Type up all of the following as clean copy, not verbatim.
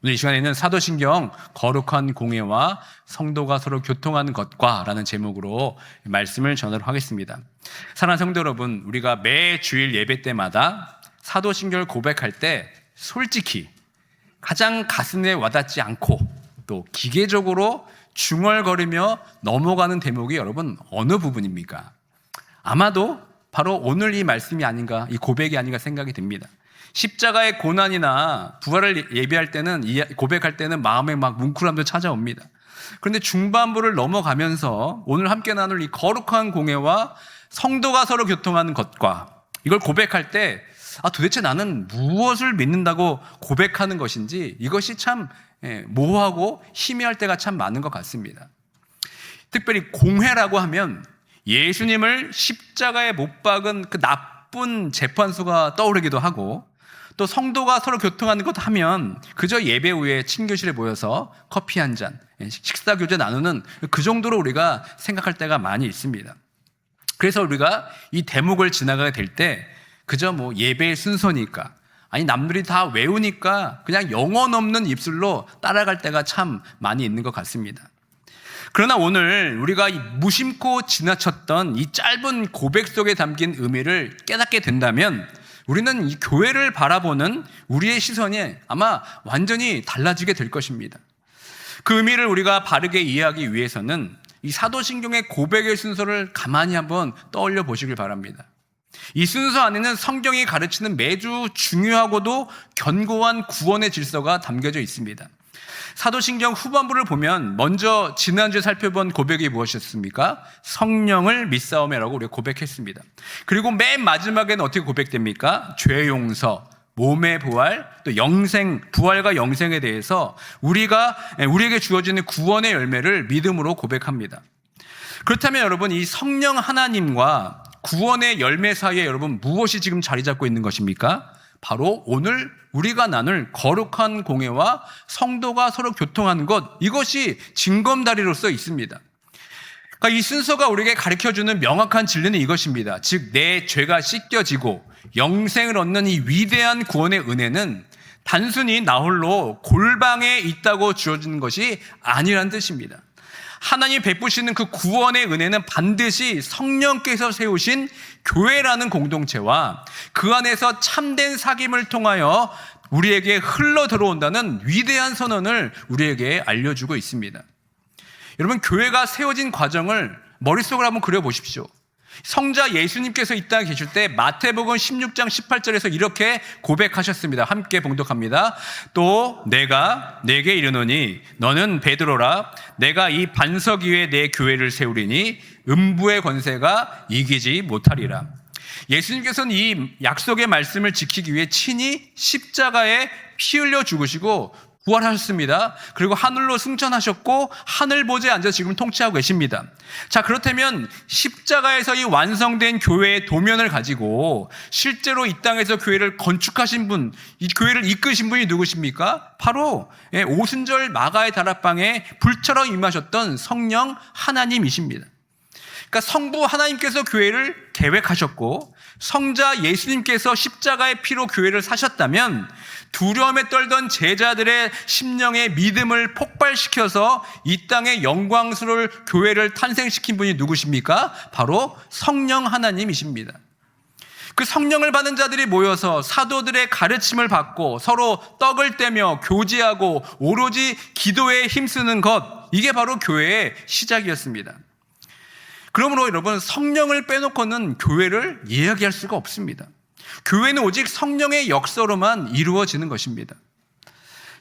오늘 이 시간에는 사도신경 거룩한 공예와 성도가 서로 교통하는 것과 라는 제목으로 말씀을 전하도록 하겠습니다. 사랑하는 성도 여러분, 우리가 매 주일 예배 때마다 사도신경을 고백할 때 솔직히 가장 가슴에 와닿지 않고 또 기계적으로 중얼거리며 넘어가는 대목이 여러분 어느 부분입니까? 아마도 바로 오늘 이 말씀이 아닌가, 이 고백이 아닌가 생각이 듭니다. 십자가의 고난이나 부활을 예배할 때는, 고백할 때는 마음에 막 뭉클함도 찾아옵니다. 그런데 중반부를 넘어가면서 오늘 함께 나눌 이 거룩한 공예와 성도가 서로 교통하는 것과 이걸 고백할 때 도대체 나는 무엇을 믿는다고 고백하는 것인지 이것이 참 모호하고 희미할 때가 참 많은 것 같습니다. 특별히 공회라고 하면 예수님을 십자가에 못 박은 그 나쁜 재판소가 떠오르기도 하고, 또 성도가 서로 교통하는 것 하면 그저 예배 후에 친교실에 모여서 커피 한 잔, 식사 교제 나누는 그 정도로 우리가 생각할 때가 많이 있습니다. 그래서 우리가 이 대목을 지나가게 될 때 그저 예배의 순서니까, 아니 남들이 다 외우니까 그냥 영혼 없는 입술로 따라갈 때가 참 많이 있는 것 같습니다. 그러나 오늘 우리가 이 무심코 지나쳤던 이 짧은 고백 속에 담긴 의미를 깨닫게 된다면 우리는 이 교회를 바라보는 우리의 시선이 아마 완전히 달라지게 될 것입니다. 그 의미를 우리가 바르게 이해하기 위해서는 이 사도신경의 고백의 순서를 가만히 한번 떠올려 보시길 바랍니다. 이 순서 안에는 성경이 가르치는 매주 중요하고도 견고한 구원의 질서가 담겨져 있습니다. 사도신경 후반부를 보면 먼저 지난주에 살펴본 고백이 무엇이었습니까? 성령을 믿사오매라고 우리가 고백했습니다. 그리고 맨 마지막에는 어떻게 고백됩니까? 죄 용서, 몸의 부활, 또 영생, 부활과 영생에 대해서 우리에게 주어지는 구원의 열매를 믿음으로 고백합니다. 그렇다면 여러분, 이 성령 하나님과 구원의 열매 사이에 여러분 무엇이 지금 자리 잡고 있는 것입니까? 바로 오늘 우리가 나눌 거룩한 공예와 성도가 서로 교통하는 것, 이것이 징검다리로서 있습니다. 그러니까 이 순서가 우리에게 가르쳐주는 명확한 진리는 이것입니다. 즉, 내 죄가 씻겨지고 영생을 얻는 이 위대한 구원의 은혜는 단순히 나 홀로 골방에 있다고 주어지는 것이 아니란 뜻입니다. 하나님이 베푸시는 그 구원의 은혜는 반드시 성령께서 세우신 교회라는 공동체와 그 안에서 참된 사귐을 통하여 우리에게 흘러 들어온다는 위대한 선언을 우리에게 알려주고 있습니다. 여러분, 교회가 세워진 과정을 머릿속으로 한번 그려보십시오. 성자 예수님께서 이 땅에 계실 때 마태복음 16장 18절에서 이렇게 고백하셨습니다. 함께 봉독합니다. 또 내가 내게 이르노니 너는 베드로라. 내가 이 반석 위에 내 교회를 세우리니 음부의 권세가 이기지 못하리라. 예수님께서는 이 약속의 말씀을 지키기 위해 친히 십자가에 피 흘려 죽으시고 부활하셨습니다. 그리고 하늘로 승천하셨고 하늘 보좌에 앉아 지금 통치하고 계십니다. 자, 그렇다면 십자가에서 이 완성된 교회의 도면을 가지고 실제로 이 땅에서 교회를 건축하신 분, 이 교회를 이끄신 분이 누구십니까? 바로 오순절 마가의 다락방에 불처럼 임하셨던 성령 하나님이십니다. 그러니까 성부 하나님께서 교회를 계획하셨고 성자 예수님께서 십자가의 피로 교회를 사셨다면 두려움에 떨던 제자들의 심령의 믿음을 폭발시켜서 이 땅에 영광스러울 교회를 탄생시킨 분이 누구십니까? 바로 성령 하나님이십니다. 그 성령을 받은 자들이 모여서 사도들의 가르침을 받고 서로 떡을 떼며 교제하고 오로지 기도에 힘쓰는 것, 이게 바로 교회의 시작이었습니다. 그러므로 여러분, 성령을 빼놓고는 교회를 이야기할 수가 없습니다. 교회는 오직 성령의 역사로만 이루어지는 것입니다.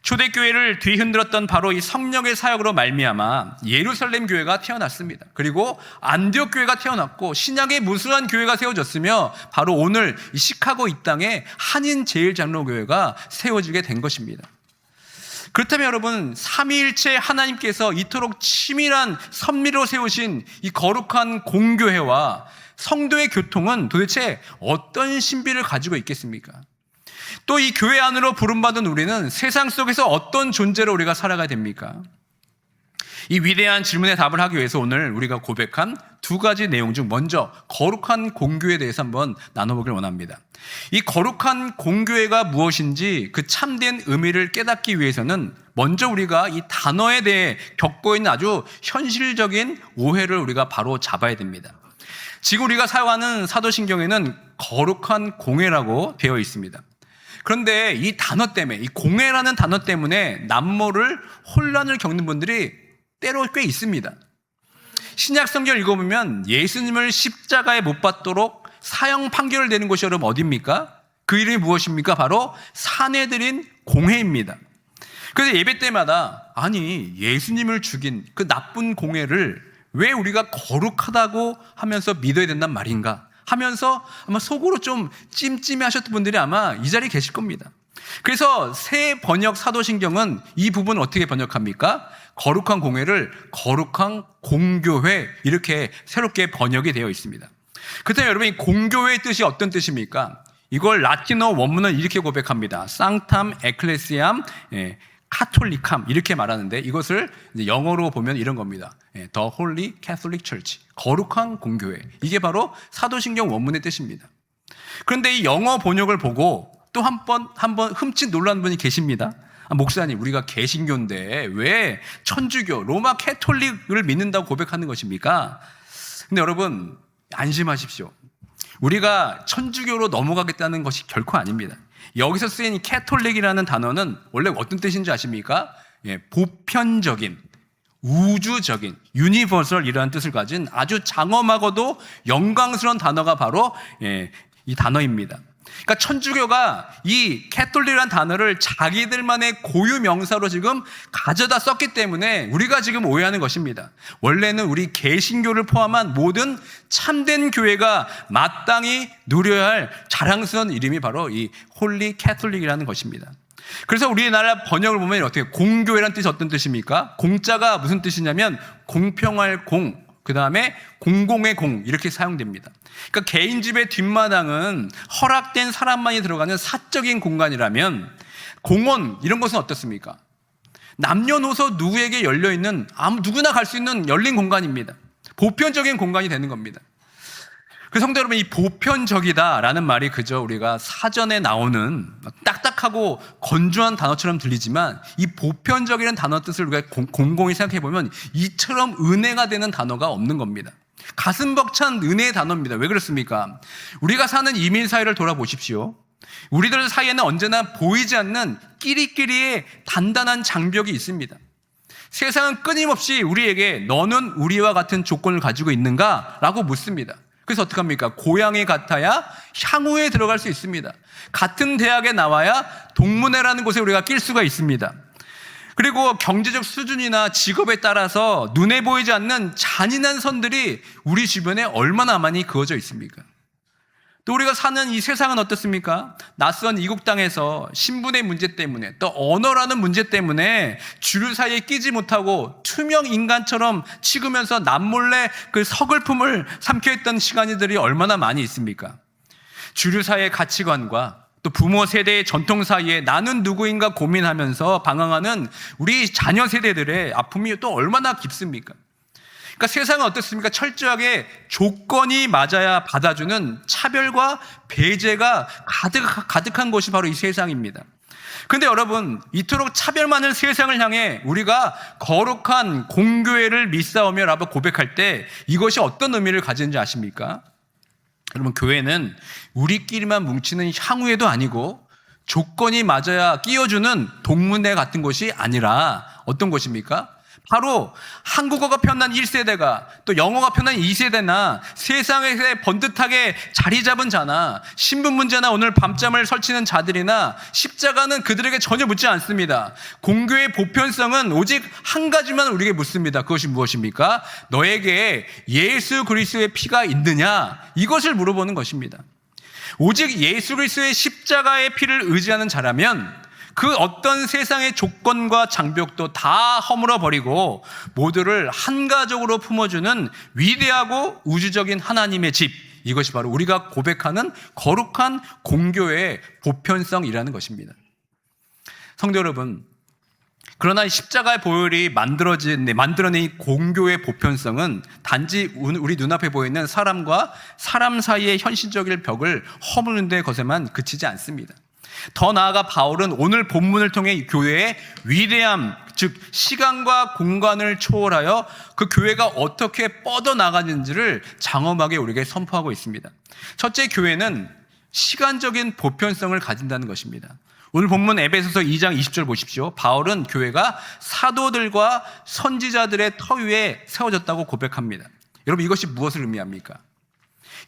초대교회를 뒤흔들었던 바로 이 성령의 사역으로 말미암아 예루살렘 교회가 태어났습니다. 그리고 안디옥 교회가 태어났고 신약의 무수한 교회가 세워졌으며 바로 오늘 이 시카고 이 땅에 한인 제일장로교회가 세워지게 된 것입니다. 그렇다면 여러분, 삼위일체 하나님께서 이토록 치밀한 섭리로 세우신 이 거룩한 공교회와 성도의 교통은 도대체 어떤 신비를 가지고 있겠습니까? 또 이 교회 안으로 부름받은 우리는 세상 속에서 어떤 존재로 우리가 살아가야 됩니까? 이 위대한 질문에 답을 하기 위해서 오늘 우리가 고백한 두 가지 내용 중 먼저 거룩한 공교회에 대해서 한번 나눠보길 원합니다. 이 거룩한 공교회가 무엇인지 그 참된 의미를 깨닫기 위해서는 먼저 우리가 이 단어에 대해 겪고 있는 아주 현실적인 오해를 우리가 바로 잡아야 됩니다. 지금 우리가 사용하는 사도신경에는 거룩한 공회라고 되어 있습니다. 그런데 이 단어 때문에, 이 공회라는 단어 때문에 남모를 혼란을 겪는 분들이 때로 꽤 있습니다. 신약 성경을 읽어보면 예수님을 십자가에 못 박도록 사형 판결을 내는 곳이 여러분 어디입니까? 그 이름이 무엇입니까? 바로 사내들인 공회입니다. 그래서 예배 때마다 아니 예수님을 죽인 그 나쁜 공회를 왜 우리가 거룩하다고 하면서 믿어야 된단 말인가 하면서 아마 속으로 좀 찜찜해 하셨던 분들이 아마 이 자리에 계실 겁니다. 그래서 새 번역 사도신경은 이 부분을 어떻게 번역합니까? 거룩한 공회를 거룩한 공교회 이렇게 새롭게 번역이 되어 있습니다. 그렇다면 여러분 이 공교회의 뜻이 어떤 뜻입니까? 이걸 라틴어 원문은 이렇게 고백합니다. Sanctam Ecclesiam Catholicam 이렇게 말하는데 이것을 이제 영어로 보면 이런 겁니다. The Holy Catholic Church 거룩한 공교회 이게 바로 사도신경 원문의 뜻입니다. 그런데 이 영어 번역을 보고 또 한 번 흠칫 놀란 분이 계십니다. 목사님 우리가 개신교인데 왜 천주교 로마 캐톨릭을 믿는다고 고백하는 것입니까? 근데 여러분 안심하십시오. 우리가 천주교로 넘어가겠다는 것이 결코 아닙니다. 여기서 쓰인 이 캐톨릭이라는 단어는 원래 어떤 뜻인지 아십니까? 보편적인, 우주적인, 유니버설이라는 뜻을 가진 아주 장엄하고도 영광스러운 단어가 바로 이 단어입니다. 그러니까 천주교가 이 캐톨릭이라는 단어를 자기들만의 고유 명사로 지금 가져다 썼기 때문에 우리가 지금 오해하는 것입니다. 원래는 우리 개신교를 포함한 모든 참된 교회가 마땅히 누려야 할 자랑스러운 이름이 바로 이 홀리 캐톨릭이라는 것입니다. 그래서 우리나라 번역을 보면 어떻게 공교회라는 뜻이 어떤 뜻입니까? 공자가 무슨 뜻이냐면 공평할 공, 그 다음에 공공의 공 이렇게 사용됩니다. 그러니까 개인 집의 뒷마당은 허락된 사람만이 들어가는 사적인 공간이라면 공원 이런 것은 어떻습니까? 남녀노소 누구에게 열려있는 누구나 갈 수 있는 열린 공간입니다. 보편적인 공간이 되는 겁니다. 그 성도 여러분 이 보편적이다라는 말이 그저 우리가 사전에 나오는 딱딱하고 건조한 단어처럼 들리지만 이 보편적이라는 단어 뜻을 우리가 곰곰이 생각해보면 이처럼 은혜가 되는 단어가 없는 겁니다. 가슴 벅찬 은혜의 단어입니다. 왜 그렇습니까? 우리가 사는 이민 사회를 돌아보십시오. 우리들 사이에는 언제나 보이지 않는 끼리끼리의 단단한 장벽이 있습니다. 세상은 끊임없이 우리에게 너는 우리와 같은 조건을 가지고 있는가? 라고 묻습니다. 그래서 어떡합니까? 고향이 같아야 향후에 들어갈 수 있습니다. 같은 대학에 나와야 동문회라는 곳에 우리가 낄 수가 있습니다. 그리고 경제적 수준이나 직업에 따라서 눈에 보이지 않는 잔인한 선들이 우리 주변에 얼마나 많이 그어져 있습니까? 또 우리가 사는 이 세상은 어떻습니까? 낯선 이국 땅에서 신분의 문제 때문에 또 언어라는 문제 때문에 주류 사이에 끼지 못하고 투명 인간처럼 치으면서 남몰래 그 서글픔을 삼켜있던 시간들이 얼마나 많이 있습니까? 주류 사회의 가치관과 또 부모 세대의 전통 사이에 나는 누구인가 고민하면서 방황하는 우리 자녀 세대들의 아픔이 또 얼마나 깊습니까? 그러니까 세상은 어떻습니까? 철저하게 조건이 맞아야 받아주는 차별과 배제가 가득한 것이 바로 이 세상입니다. 그런데 여러분 이토록 차별 많은 세상을 향해 우리가 거룩한 공교회를 믿사오며 라고 고백할 때 이것이 어떤 의미를 가지는지 아십니까? 여러분 교회는 우리끼리만 뭉치는 향후회도 아니고 조건이 맞아야 끼워주는 동문회 같은 것이 아니라 어떤 것입니까? 바로 한국어가 편한 1세대가 또 영어가 편한 2세대나 세상에서 번듯하게 자리 잡은 자나 신분 문제나 오늘 밤잠을 설치는 자들이나 십자가는 그들에게 전혀 묻지 않습니다. 공교의 보편성은 오직 한 가지만 우리에게 묻습니다. 그것이 무엇입니까? 너에게 예수 그리스도의 피가 있느냐? 이것을 물어보는 것입니다. 오직 예수 그리스도의 십자가의 피를 의지하는 자라면 그 어떤 세상의 조건과 장벽도 다 허물어 버리고 모두를 한가족으로 품어주는 위대하고 우주적인 하나님의 집, 이것이 바로 우리가 고백하는 거룩한 공교회의 보편성이라는 것입니다. 성도 여러분, 그러나 이 십자가의 보혈이 만들어낸 이 공교의 보편성은 단지 우리 눈앞에 보이는 사람과 사람 사이의 현실적인 벽을 허무는 데 것에만 그치지 않습니다. 더 나아가 바울은 오늘 본문을 통해 교회의 위대함, 즉 시간과 공간을 초월하여 그 교회가 어떻게 뻗어나가는지를 장엄하게 우리에게 선포하고 있습니다. 첫째, 교회는 시간적인 보편성을 가진다는 것입니다. 오늘 본문 에베소서 2장 20절 보십시오. 바울은 교회가 사도들과 선지자들의 터 위에 세워졌다고 고백합니다. 여러분, 이것이 무엇을 의미합니까?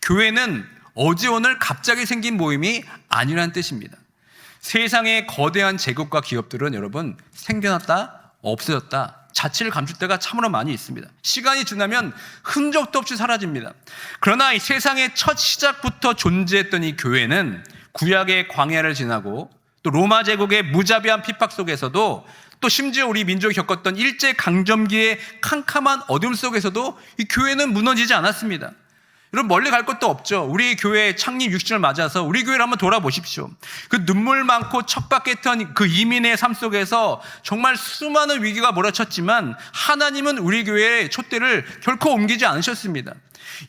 교회는 어제 오늘 갑자기 생긴 모임이 아니라는 뜻입니다. 세상의 거대한 제국과 기업들은 여러분 생겨났다 없어졌다, 자취를 감출 때가 참으로 많이 있습니다. 시간이 지나면 흔적도 없이 사라집니다. 그러나 이 세상의 첫 시작부터 존재했던 이 교회는 구약의 광야를 지나고 또 로마 제국의 무자비한 핍박 속에서도 또 심지어 우리 민족이 겪었던 일제강점기의 캄캄한 어둠 속에서도 이 교회는 무너지지 않았습니다. 여러분, 멀리 갈 것도 없죠. 우리 교회 창립 60주년을 맞아서 우리 교회를 한번 돌아보십시오. 그 눈물 많고 척박했던 그 이민의 삶 속에서 정말 수많은 위기가 몰아쳤지만 하나님은 우리 교회의 촛대를 결코 옮기지 않으셨습니다.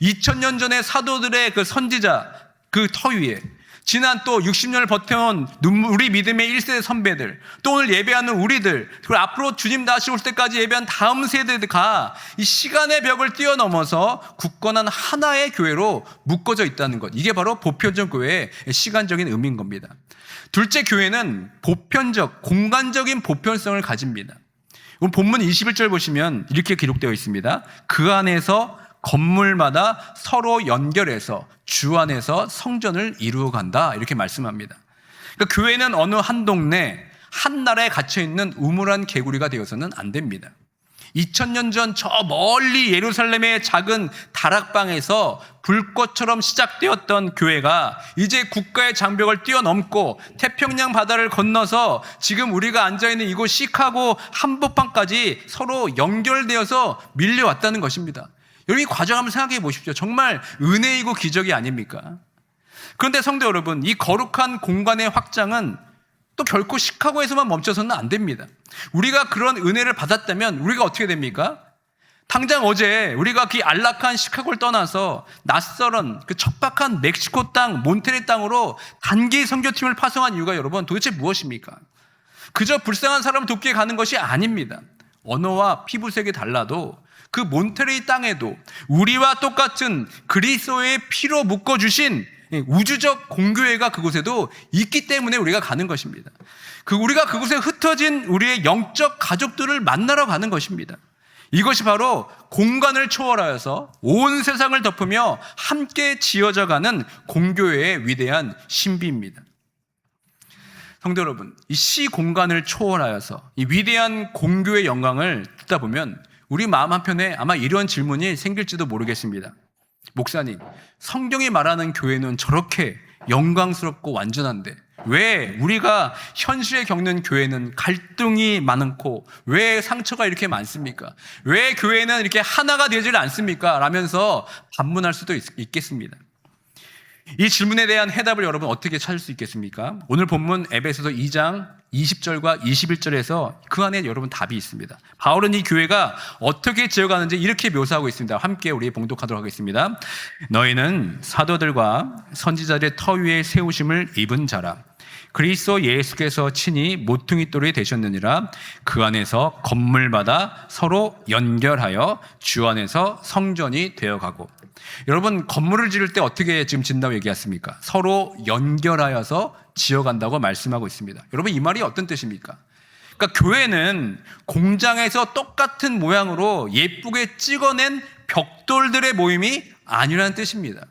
2000년 전에 사도들의 그 선지자 그 터 위에 지난 또 60년을 버텨온 우리 믿음의 1세대 선배들, 또 오늘 예배하는 우리들, 그리고 앞으로 주님 다시 올 때까지 예배한 다음 세대가 이 시간의 벽을 뛰어넘어서 굳건한 하나의 교회로 묶어져 있다는 것, 이게 바로 보편적 교회의 시간적인 의미인 겁니다. 둘째, 교회는 보편적, 공간적인 보편성을 가집니다. 오늘 본문 21절 보시면 이렇게 기록되어 있습니다. 그 안에서 건물마다 서로 연결해서 주 안에서 성전을 이루어간다, 이렇게 말씀합니다. 그러니까 교회는 어느 한 동네, 한 나라에 갇혀있는 우물한 개구리가 되어서는 안 됩니다. 2000년 전 저 멀리 예루살렘의 작은 다락방에서 불꽃처럼 시작되었던 교회가 이제 국가의 장벽을 뛰어넘고 태평양 바다를 건너서 지금 우리가 앉아있는 이곳 시카고 한복판까지 서로 연결되어서 밀려왔다는 것입니다. 여기 과정 한번 생각해 보십시오. 정말 은혜이고 기적이 아닙니까? 그런데 성도 여러분, 이 거룩한 공간의 확장은 또 결코 시카고에서만 멈춰서는 안 됩니다. 우리가 그런 은혜를 받았다면 우리가 어떻게 됩니까? 당장 어제 우리가 그 안락한 시카고를 떠나서 낯설은 그 척박한 멕시코 땅, 몬테레 땅으로 단기 선교팀을 파송한 이유가 여러분 도대체 무엇입니까? 그저 불쌍한 사람을 돕기에 가는 것이 아닙니다. 언어와 피부색이 달라도 그 몬테레이 땅에도 우리와 똑같은 그리스도의 피로 묶어주신 우주적 공교회가 그곳에도 있기 때문에 우리가 가는 것입니다. 우리가 그곳에 흩어진 우리의 영적 가족들을 만나러 가는 것입니다. 이것이 바로 공간을 초월하여서 온 세상을 덮으며 함께 지어져 가는 공교회의 위대한 신비입니다. 성도 여러분, 이 시공간을 초월하여서 이 위대한 공교의 영광을 듣다 보면 우리 마음 한편에 아마 이런 질문이 생길지도 모르겠습니다. 목사님, 성경이 말하는 교회는 저렇게 영광스럽고 완전한데 왜 우리가 현실에 겪는 교회는 갈등이 많고 왜 상처가 이렇게 많습니까? 왜 교회는 이렇게 하나가 되질 않습니까? 라면서 반문할 수도 있겠습니다. 이 질문에 대한 해답을 여러분 어떻게 찾을 수 있겠습니까? 오늘 본문 에베소서 2장 20절과 21절에서 그 안에 여러분 답이 있습니다. 바울은 이 교회가 어떻게 지어가는지 이렇게 묘사하고 있습니다. 함께 우리 봉독하도록 하겠습니다. 너희는 사도들과 선지자들의 터 위에 세우심을 입은 자라. 그리스도 예수께서 친히 모퉁이돌이 되셨느니라. 그 안에서 건물마다 서로 연결하여 주 안에서 성전이 되어가고. 여러분, 건물을 지을 때 어떻게 지금 짓는다고 얘기했습니까? 서로 연결하여서 지어간다고 말씀하고 있습니다. 여러분, 이 말이 어떤 뜻입니까? 그러니까 교회는 공장에서 똑같은 모양으로 예쁘게 찍어낸 벽돌들의 모임이 아니라는 뜻입니다.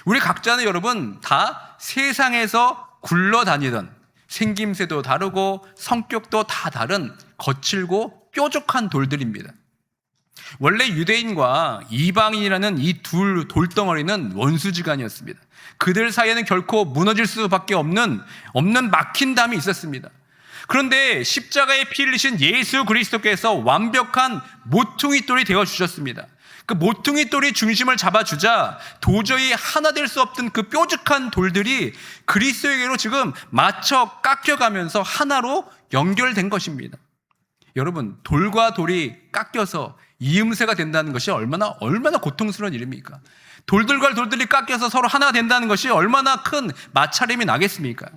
우리 각자는 여러분 다 세상에서 굴러다니던 생김새도 다르고 성격도 다 다른 거칠고 뾰족한 돌들입니다. 원래 유대인과 이방인이라는 이 둘 돌덩어리는 원수지간이었습니다. 그들 사이에는 결코 무너질 수밖에 없는 막힌 담이 있었습니다. 그런데 십자가에 피 흘리신 예수 그리스도께서 완벽한 모퉁이돌이 되어주셨습니다. 그 모퉁이돌이 중심을 잡아주자 도저히 하나 될 수 없던 그 뾰족한 돌들이 그리스도에게로 지금 맞춰 깎여가면서 하나로 연결된 것입니다. 여러분, 돌과 돌이 깎여서 이음새가 된다는 것이 얼마나 고통스러운 일입니까? 돌들과 돌들이 깎여서 서로 하나가 된다는 것이 얼마나 큰 마찰임이 나겠습니까?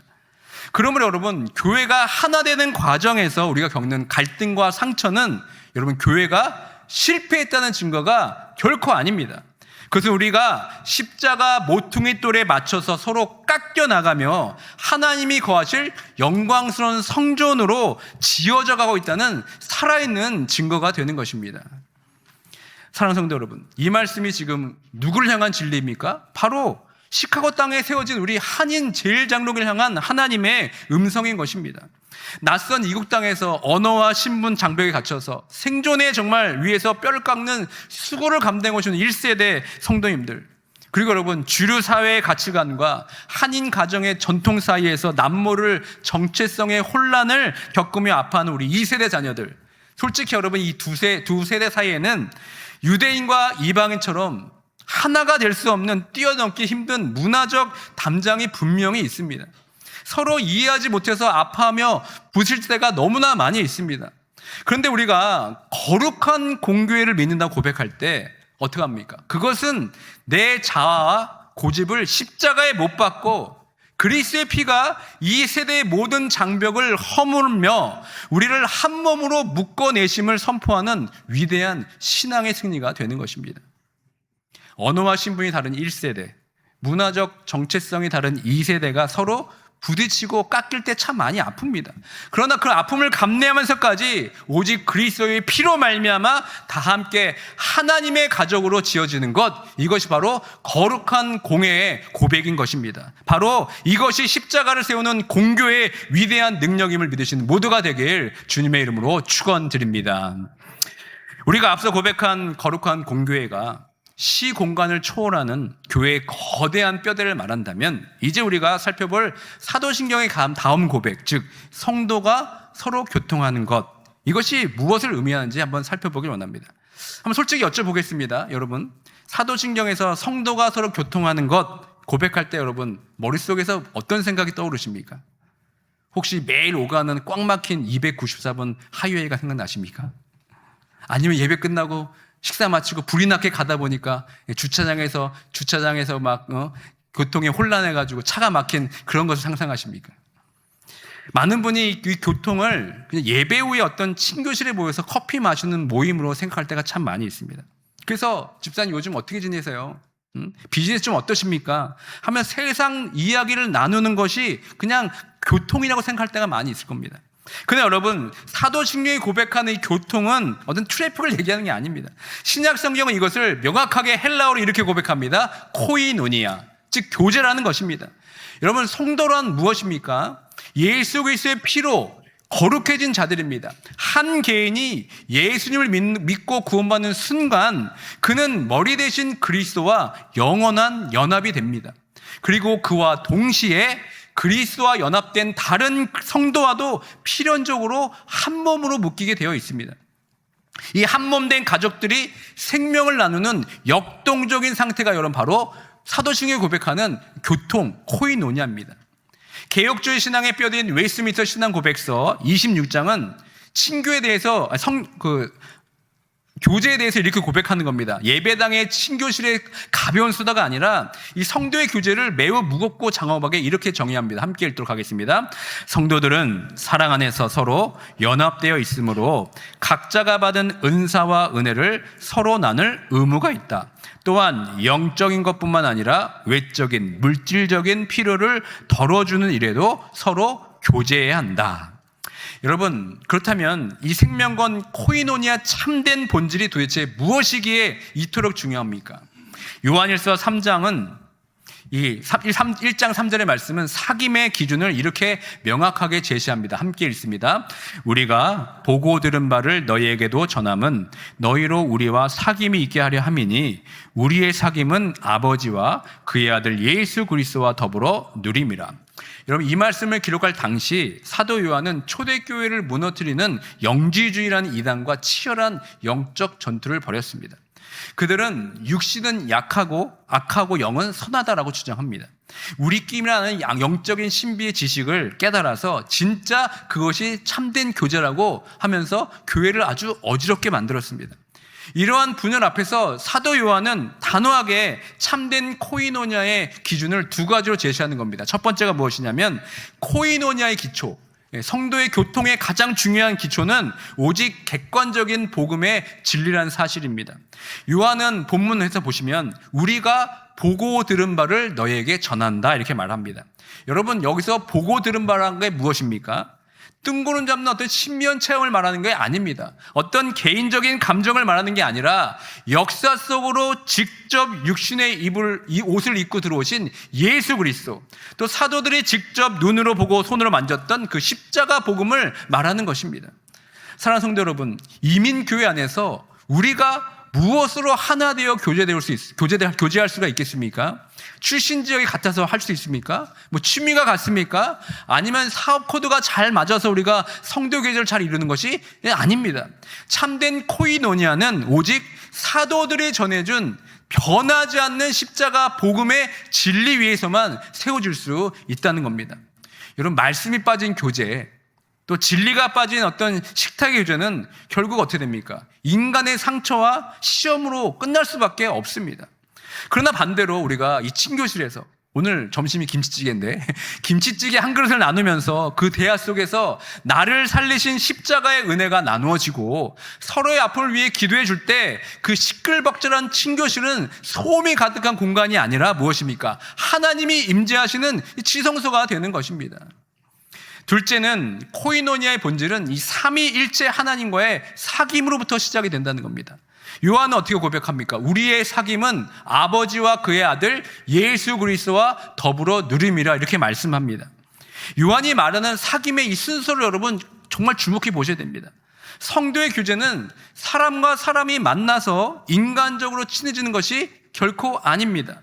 그러므로 여러분, 교회가 하나 되는 과정에서 우리가 겪는 갈등과 상처는 여러분, 교회가 실패했다는 증거가 결코 아닙니다. 그것은 우리가 십자가 모퉁이 돌에 맞춰서 서로 깎여 나가며 하나님이 거하실 영광스러운 성전으로 지어져 가고 있다는 살아있는 증거가 되는 것입니다. 사랑하는 성도 여러분, 이 말씀이 지금 누구를 향한 진리입니까? 바로 시카고 땅에 세워진 우리 한인 제일장로를 향한 하나님의 음성인 것입니다. 낯선 이국 땅에서 언어와 신분 장벽에 갇혀서 생존에 정말 위에서 뼈를 깎는 수고를 감당해 오시는 1세대 성도님들, 그리고 여러분, 주류 사회의 가치관과 한인 가정의 전통 사이에서 남모를 정체성의 혼란을 겪으며 아파하는 우리 2세대 자녀들, 솔직히 여러분, 이 두 세대 사이에는 유대인과 이방인처럼 하나가 될 수 없는 뛰어넘기 힘든 문화적 담장이 분명히 있습니다. 서로 이해하지 못해서 아파하며 부실 때가 너무나 많이 있습니다. 그런데 우리가 거룩한 공교회를 믿는다고 고백할 때 어떻게 합니까? 그것은 내 자아와 고집을 십자가에 못 박고 그리스도의 피가 이 세대의 모든 장벽을 허물며 우리를 한 몸으로 묶어내심을 선포하는 위대한 신앙의 승리가 되는 것입니다. 언어와 신분이 다른 1세대, 문화적 정체성이 다른 2세대가 서로 부딪히고 깎일 때 참 많이 아픕니다. 그러나 그 아픔을 감내하면서까지 오직 그리스도의 피로 말미암아 다 함께 하나님의 가족으로 지어지는 것, 이것이 바로 거룩한 공회의 고백인 것입니다. 바로 이것이 십자가를 세우는 공교의 위대한 능력임을 믿으시는 모두가 되길 주님의 이름으로 축원드립니다. 우리가 앞서 고백한 거룩한 공교회가 시 공간을 초월하는 교회의 거대한 뼈대를 말한다면, 이제 우리가 살펴볼 사도신경의 다음 고백, 즉 성도가 서로 교통하는 것, 이것이 무엇을 의미하는지 한번 살펴보길 원합니다. 한번 솔직히 여쭤보겠습니다. 여러분, 사도신경에서 성도가 서로 교통하는 것 고백할 때 여러분 머릿속에서 어떤 생각이 떠오르십니까? 혹시 매일 오가는 꽉 막힌 294번 하이웨이가 생각나십니까? 아니면 예배 끝나고 식사 마치고 불이 나게 가다 보니까 주차장에서 막 교통에 혼란해가지고 차가 막힌 그런 것을 상상하십니까? 많은 분이 이 교통을 그냥 예배 후에 어떤 친교실에 모여서 커피 마시는 모임으로 생각할 때가 참 많이 있습니다. 그래서 집사님 요즘 어떻게 지내세요? 비즈니스 좀 어떠십니까? 하면 세상 이야기를 나누는 것이 그냥 교통이라고 생각할 때가 많이 있을 겁니다. 그런데 여러분, 사도신경이 고백하는 이 교통은 어떤 트래픽을 얘기하는 게 아닙니다. 신약 성경은 이것을 명확하게 헬라어로 이렇게 고백합니다. 코이노니아, 즉 교제라는 것입니다. 여러분, 성도란 무엇입니까? 예수 그리스도의 피로 거룩해진 자들입니다. 한 개인이 예수님을 믿고 구원받는 순간 그는 머리 대신 그리스도와 영원한 연합이 됩니다. 그리고 그와 동시에 그리스도와 연합된 다른 성도와도 필연적으로 한 몸으로 묶이게 되어 있습니다. 이 한 몸 된 가족들이 생명을 나누는 역동적인 상태가 여러분 바로 사도신경이 고백하는 교통, 코이노니아입니다. 개혁주의 신앙의 뼈대인 웨스트민스터 신앙 고백서 26장은 친교에 대해서 교제에 대해서 이렇게 고백하는 겁니다. 예배당의 친교실의 가벼운 수다가 아니라 이 성도의 교제를 매우 무겁고 장엄하게 이렇게 정의합니다. 함께 읽도록 하겠습니다. 성도들은 사랑 안에서 서로 연합되어 있으므로 각자가 받은 은사와 은혜를 서로 나눌 의무가 있다. 또한 영적인 것뿐만 아니라 외적인 물질적인 필요를 덜어주는 일에도 서로 교제해야 한다. 여러분, 그렇다면 이 생명건 코이노니아 참된 본질이 도대체 무엇이기에 이토록 중요합니까? 요한일서 3장은 이 1장 3절의 말씀은 사귐의 기준을 이렇게 명확하게 제시합니다. 함께 읽습니다. 우리가 보고 들은 바를 너희에게도 전함은 너희로 우리와 사귐이 있게 하려 함이니 우리의 사귐은 아버지와 그의 아들 예수 그리스도와 더불어 누림이라. 여러분, 이 말씀을 기록할 당시 사도 요한은 초대교회를 무너뜨리는 영지주의라는 이단과 치열한 영적 전투를 벌였습니다. 그들은 육신은 약하고 악하고 영은 선하다라고 주장합니다. 우리끼리라는 영적인 신비의 지식을 깨달아서 진짜 그것이 참된 교제라고 하면서 교회를 아주 어지럽게 만들었습니다. 이러한 분열 앞에서 사도 요한은 단호하게 참된 코이노냐의 기준을 두 가지로 제시하는 겁니다. 첫 번째가 무엇이냐면 코이노냐의 기초, 성도의 교통의 가장 중요한 기초는 오직 객관적인 복음의 진리라는 사실입니다. 요한은 본문에서 보시면 우리가 보고 들은 바를 너희에게 전한다 이렇게 말합니다. 여러분, 여기서 보고 들은 바라는 게 무엇입니까? 뜬구름 잡는 어떤 신비한 체험을 말하는 게 아닙니다. 어떤 개인적인 감정을 말하는 게 아니라 역사 속으로 직접 육신의 이 옷을 입고 들어오신 예수 그리스도, 또 사도들이 직접 눈으로 보고 손으로 만졌던 그 십자가 복음을 말하는 것입니다. 사랑하는 성도 여러분, 이민교회 안에서 우리가 무엇으로 하나 되어 교제할 수가 있겠습니까? 출신 지역이 같아서 할 수 있습니까? 취미가 같습니까? 아니면 사업 코드가 잘 맞아서 우리가 성도 교제를 잘 이루는 것이 아닙니다. 참된 코이노니아는 오직 사도들이 전해준 변하지 않는 십자가 복음의 진리 위에서만 세워질 수 있다는 겁니다. 여러분, 말씀이 빠진 교제, 또 진리가 빠진 어떤 식탁의 교제는 결국 어떻게 됩니까? 인간의 상처와 시험으로 끝날 수밖에 없습니다. 그러나 반대로 우리가 이 친교실에서, 오늘 점심이 김치찌개인데 김치찌개 한 그릇을 나누면서 그 대화 속에서 나를 살리신 십자가의 은혜가 나누어지고 서로의 아픔을 위해 기도해 줄 때 그 시끌벅적한 친교실은 소음이 가득한 공간이 아니라 무엇입니까? 하나님이 임재하시는 지성소가 되는 것입니다. 둘째는 코이노니아의 본질은 이 삼위일체 하나님과의 사귐으로부터 시작이 된다는 겁니다. 요한은 어떻게 고백합니까? 우리의 사귐은 아버지와 그의 아들 예수 그리스도와 더불어 누림이라 이렇게 말씀합니다. 요한이 말하는 사귐의 이 순서를 여러분 정말 주목해 보셔야 됩니다. 성도의 교제는 사람과 사람이 만나서 인간적으로 친해지는 것이 결코 아닙니다.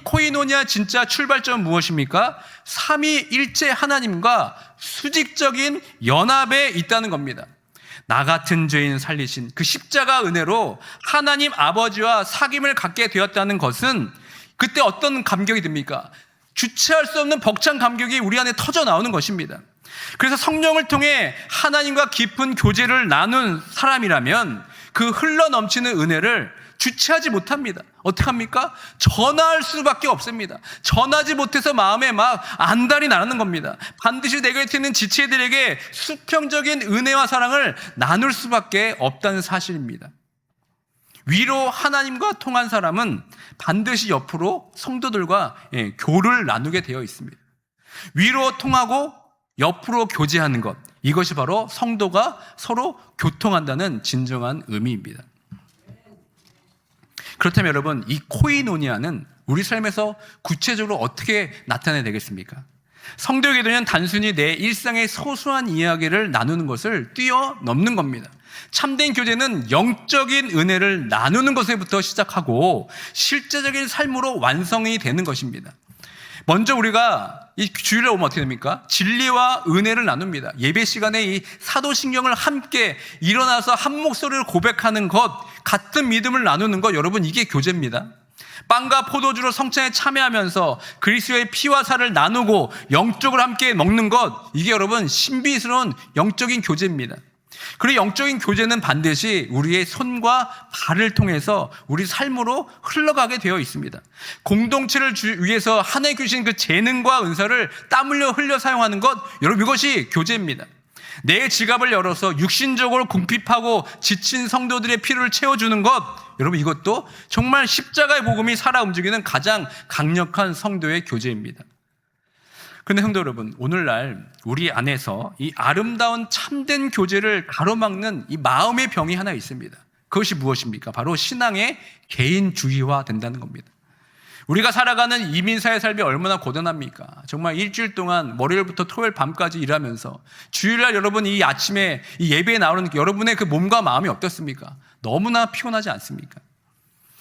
코이노니아 진짜 출발점은 무엇입니까? 삼위일체 하나님과 수직적인 연합에 있다는 겁니다. 나 같은 죄인 살리신 그 십자가 은혜로 하나님 아버지와 사귐을 갖게 되었다는 것은 그때 어떤 감격이 듭니까? 주체할 수 없는 벅찬 감격이 우리 안에 터져 나오는 것입니다. 그래서 성령을 통해 하나님과 깊은 교제를 나눈 사람이라면 그 흘러 넘치는 은혜를 주체하지 못합니다. 어떻게 합니까? 전할 수밖에 없습니다. 전하지 못해서 마음에 막 안달이 나는 겁니다. 반드시 내 곁에 있는 지체들에게 수평적인 은혜와 사랑을 나눌 수밖에 없다는 사실입니다. 위로 하나님과 통한 사람은 반드시 옆으로 성도들과 교를 나누게 되어 있습니다. 위로 통하고 옆으로 교제하는 것, 이것이 바로 성도가 서로 교통한다는 진정한 의미입니다. 그렇다면 여러분, 이 코이노니아는 우리 삶에서 구체적으로 어떻게 나타내야 되겠습니까? 성도의 기도는 단순히 내 일상의 소소한 이야기를 나누는 것을 뛰어넘는 겁니다. 참된 교제는 영적인 은혜를 나누는 것에부터 시작하고 실제적인 삶으로 완성이 되는 것입니다. 먼저 우리가 이 주일에 오면 어떻게 됩니까? 진리와 은혜를 나눕니다. 예배 시간에 이 사도신경을 함께 일어나서 한 목소리를 고백하는 것, 같은 믿음을 나누는 것, 여러분 이게 교제입니다. 빵과 포도주로 성찬에 참여하면서 그리스도의 피와 살을 나누고 영적으로 함께 먹는 것, 이게 여러분 신비스러운 영적인 교제입니다. 그리고 영적인 교제는 반드시 우리의 손과 발을 통해서 우리 삶으로 흘러가게 되어 있습니다. 공동체를 위해서 하나님 주신 그 재능과 은사를 땀 흘려 사용하는 것, 여러분 이것이 교제입니다. 내 지갑을 열어서 육신적으로 궁핍하고 지친 성도들의 필요를 채워주는 것, 여러분 이것도 정말 십자가의 복음이 살아 움직이는 가장 강력한 성도의 교제입니다. 그런데 성도 여러분, 오늘날 우리 안에서 이 아름다운 참된 교제를 가로막는 이 마음의 병이 하나 있습니다. 그것이 무엇입니까? 바로 신앙의 개인주의화 된다는 겁니다. 우리가 살아가는 이민사회 삶이 얼마나 고단합니까? 정말 일주일 동안 월요일부터 토요일 밤까지 일하면서 주일날 여러분 이 아침에 이 예배에 나오는 여러분의 그 몸과 마음이 어떻습니까? 너무나 피곤하지 않습니까?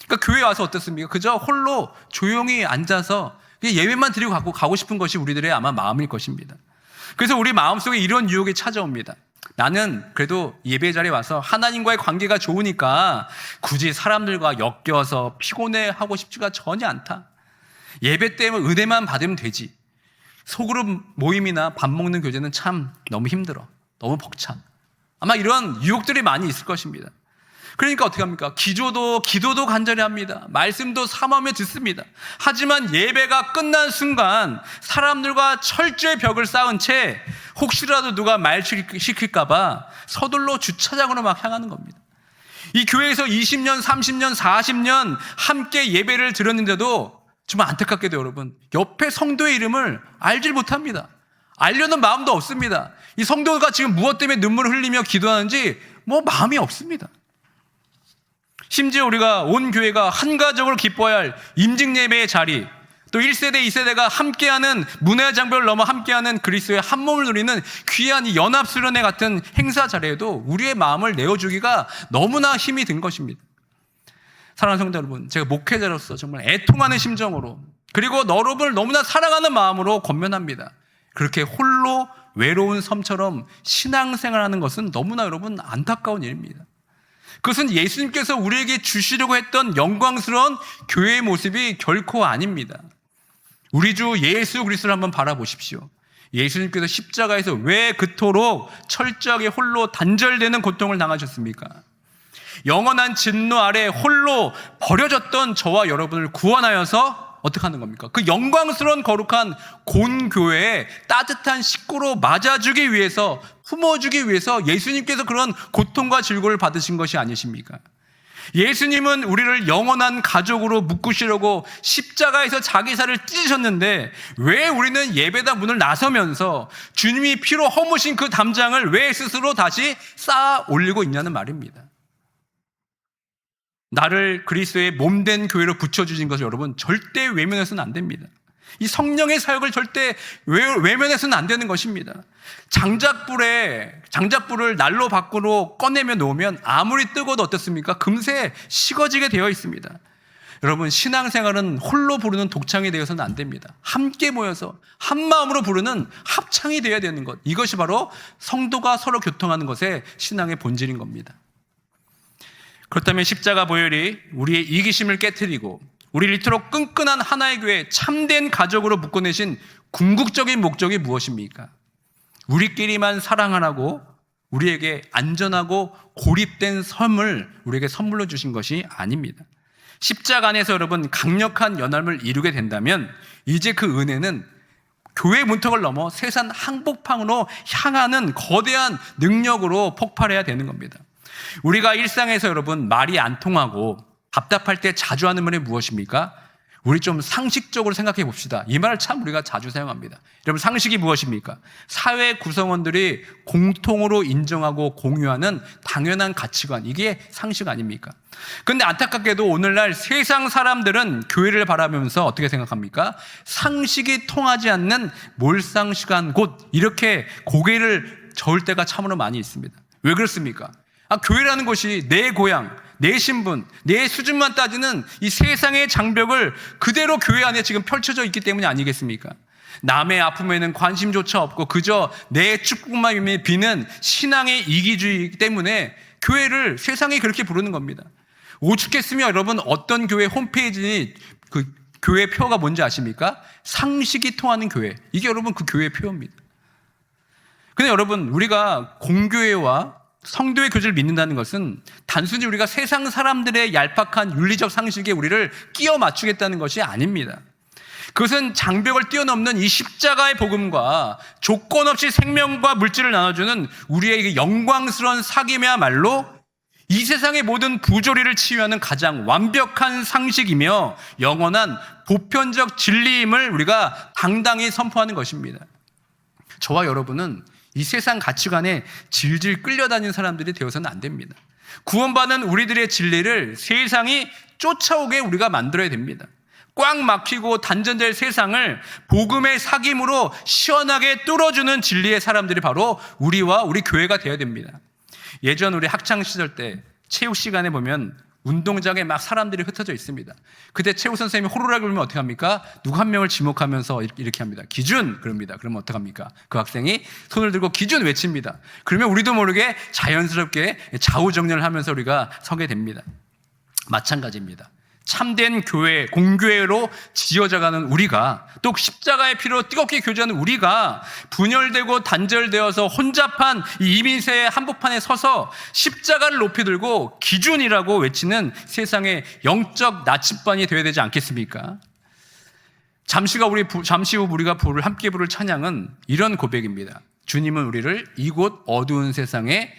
그러니까 교회에 와서 어떻습니까? 그저 홀로 조용히 앉아서 예배만 드리고 가고 싶은 것이 우리들의 아마 마음일 것입니다. 그래서 우리 마음속에 이런 유혹이 찾아옵니다. 나는 그래도 예배 자리에 와서 하나님과의 관계가 좋으니까 굳이 사람들과 엮여서 피곤해하고 싶지가 전혀 않다. 예배 때문에 은혜만 받으면 되지. 소그룹 모임이나 밥 먹는 교제는 참 너무 힘들어. 너무 벅차. 아마 이런 유혹들이 많이 있을 것입니다. 그러니까 어떻게 합니까? 기도도 간절히 합니다. 말씀도 사모하며 듣습니다. 하지만 예배가 끝난 순간 사람들과 철저히 벽을 쌓은 채 혹시라도 누가 말 시킬까봐 서둘러 주차장으로 막 향하는 겁니다. 이 교회에서 20년, 30년, 40년 함께 예배를 드렸는데도 정말 안타깝게도 여러분, 옆에 성도의 이름을 알질 못합니다. 알려는 마음도 없습니다. 이 성도가 지금 무엇 때문에 눈물을 흘리며 기도하는지 마음이 없습니다. 심지어 우리가 온 교회가 한가적으로 기뻐해야 할 임직 예배의 자리, 또 1세대, 2세대가 함께하는 문화 장벽을 넘어 함께하는 그리스도의 한 몸을 누리는 귀한 이 연합수련회 같은 행사 자리에도 우리의 마음을 내어주기가 너무나 힘이 든 것입니다. 사랑하는 성도 여러분, 제가 목회자로서 정말 애통하는 심정으로, 그리고 여러분을 너무나 사랑하는 마음으로 권면합니다. 그렇게 홀로 외로운 섬처럼 신앙생활하는 것은 너무나 여러분 안타까운 일입니다. 그것은 예수님께서 우리에게 주시려고 했던 영광스러운 교회의 모습이 결코 아닙니다. 우리 주 예수 그리스도를 한번 바라보십시오. 예수님께서 십자가에서 왜 그토록 철저하게 홀로 단절되는 고통을 당하셨습니까? 영원한 진노 아래 홀로 버려졌던 저와 여러분을 구원하여서 어떻게 하는 겁니까? 그 영광스러운 거룩한 곤교회에 따뜻한 식구로 맞아주기 위해서, 품어주기 위해서 예수님께서 그런 고통과 질고를 받으신 것이 아니십니까? 예수님은 우리를 영원한 가족으로 묶으시려고 십자가에서 자기 살을 찢으셨는데 왜 우리는 예배당 문을 나서면서 주님이 피로 허무신 그 담장을 왜 스스로 다시 쌓아 올리고 있냐는 말입니다. 나를 그리스도의 몸된 교회로 붙여주신 것을 여러분 절대 외면해서는 안 됩니다. 이 성령의 사역을 절대 외면해서는 안 되는 것입니다. 장작불을 난로 밖으로 꺼내며 놓으면 아무리 뜨거워도 어떻습니까? 금세 식어지게 되어 있습니다. 여러분, 신앙생활은 홀로 부르는 독창이 되어서는 안 됩니다. 함께 모여서 한 마음으로 부르는 합창이 되어야 되는 것, 이것이 바로 성도가 서로 교통하는 것의 신앙의 본질인 겁니다. 그렇다면 십자가 보혈이 우리의 이기심을 깨트리고 우리를 이토록 끈끈한 하나의 교회, 참된 가족으로 묶어내신 궁극적인 목적이 무엇입니까? 우리끼리만 사랑하라고 우리에게 안전하고 고립된 섬을 우리에게 선물로 주신 것이 아닙니다. 십자가 안에서 여러분 강력한 연합을 이루게 된다면 이제 그 은혜는 교회 문턱을 넘어 세상 한복판으로 향하는 거대한 능력으로 폭발해야 되는 겁니다. 우리가 일상에서 여러분 말이 안 통하고 답답할 때 자주 하는 말이 무엇입니까? 우리 좀 상식적으로 생각해 봅시다. 이 말을 참 우리가 자주 사용합니다. 여러분, 상식이 무엇입니까? 사회 구성원들이 공통으로 인정하고 공유하는 당연한 가치관, 이게 상식 아닙니까? 그런데 안타깝게도 오늘날 세상 사람들은 교회를 바라보면서 어떻게 생각합니까? 상식이 통하지 않는 몰상식한 곳, 이렇게 고개를 저을 때가 참으로 많이 있습니다. 왜 그렇습니까? 교회라는 것이 내 고향, 내 신분, 내 수준만 따지는 이 세상의 장벽을 그대로 교회 안에 지금 펼쳐져 있기 때문이 아니겠습니까? 남의 아픔에는 관심조차 없고 그저 내 축복만 비는 신앙의 이기주의 때문에 교회를 세상이 그렇게 부르는 겁니다. 오죽했으면 여러분 어떤 교회 홈페이지 그 교회 표어가 뭔지 아십니까? 상식이 통하는 교회. 이게 여러분 그 교회의 표어입니다. 근데 여러분, 우리가 공교회와 성도의 교제를 믿는다는 것은 단순히 우리가 세상 사람들의 얄팍한 윤리적 상식에 우리를 끼워 맞추겠다는 것이 아닙니다. 그것은 장벽을 뛰어넘는 이 십자가의 복음과 조건 없이 생명과 물질을 나눠주는 우리의 영광스러운 사귐이야말로 이 세상의 모든 부조리를 치유하는 가장 완벽한 상식이며 영원한 보편적 진리임을 우리가 당당히 선포하는 것입니다. 저와 여러분은 이 세상 가치관에 질질 끌려다니는 사람들이 되어서는 안 됩니다. 구원받은 우리들의 진리를 세상이 쫓아오게 우리가 만들어야 됩니다. 꽉 막히고 단전될 세상을 복음의 사귐으로 시원하게 뚫어주는 진리의 사람들이 바로 우리와 우리 교회가 되어야 됩니다. 예전 우리 학창시절 때 체육 시간에 보면 운동장에 막 사람들이 흩어져 있습니다. 그때 최우 선생님이 호루라기 불면 어떻게 합니까? 누구 한 명을 지목하면서 이렇게 합니다. 기준! 그럽니다. 그러면 어떻게 합니까? 그 학생이 손을 들고 기준 외칩니다. 그러면 우리도 모르게 자연스럽게 좌우정렬을 하면서 우리가 서게 됩니다. 마찬가지입니다. 참된 교회, 공교회로 지어져가는 우리가, 또 십자가의 피로 뜨겁게 교제하는 우리가 분열되고 단절되어서 혼잡한 이 이민세의 한복판에 서서 십자가를 높이 들고 기준이라고 외치는 세상의 영적 나침반이 되어야 되지 않겠습니까? 잠시 후 우리가 함께 부를 찬양은 이런 고백입니다. 주님은 우리를 이곳 어두운 세상의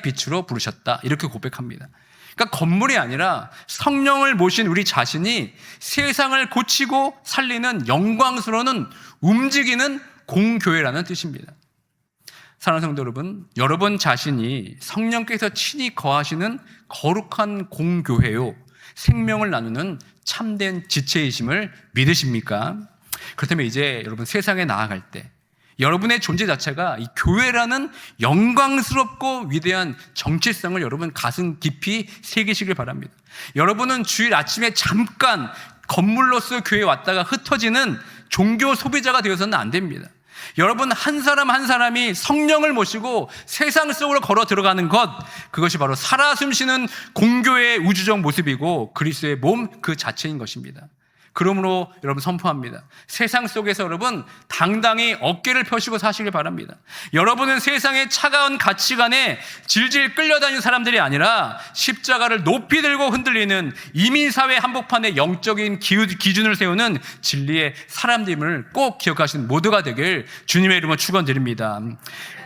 빛으로 부르셨다. 이렇게 고백합니다. 그러니까 건물이 아니라 성령을 모신 우리 자신이 세상을 고치고 살리는 영광스러운 움직이는 공교회라는 뜻입니다. 사랑하는 성도 여러분, 여러분 자신이 성령께서 친히 거하시는 거룩한 공교회요, 생명을 나누는 참된 지체이심을 믿으십니까? 그렇다면 이제 여러분 세상에 나아갈 때 여러분의 존재 자체가 이 교회라는 영광스럽고 위대한 정체성을 여러분 가슴 깊이 새기시길 바랍니다. 여러분은 주일 아침에 잠깐 건물로서 교회에 왔다가 흩어지는 종교 소비자가 되어서는 안 됩니다. 여러분 한 사람 한 사람이 성령을 모시고 세상 속으로 걸어 들어가는 것, 그것이 바로 살아 숨쉬는 공교회의 우주적 모습이고 그리스도의 몸 그 자체인 것입니다. 그러므로 여러분 선포합니다. 세상 속에서 여러분 당당히 어깨를 펴시고 사시길 바랍니다. 여러분은 세상의 차가운 가치관에 질질 끌려다니는 사람들이 아니라 십자가를 높이 들고 흔들리는 이민사회 한복판에 영적인 기준을 세우는 진리의 사람들임을 꼭 기억하시는 모두가 되길 주님의 이름으로 축원드립니다.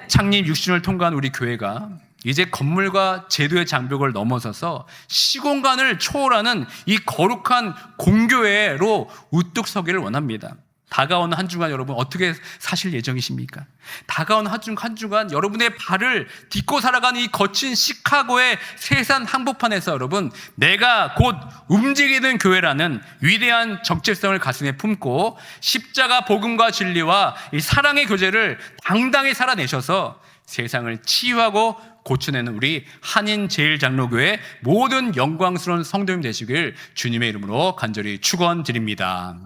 창립 60년을 통과한 우리 교회가 이제 건물과 제도의 장벽을 넘어서서 시공간을 초월하는 이 거룩한 공교회로 우뚝 서기를 원합니다. 다가오는 한 주간 여러분 어떻게 사실 예정이십니까? 다가오는 한 주간 여러분의 발을 딛고 살아가는 이 거친 시카고의 세상 한복판에서 여러분 내가 곧 움직이는 교회라는 위대한 정체성을 가슴에 품고 십자가 복음과 진리와 이 사랑의 교제를 당당히 살아내셔서 세상을 치유하고 고쳐내는 우리 한인제일장로교회 모든 영광스러운 성도님 되시길 주님의 이름으로 간절히 축원드립니다.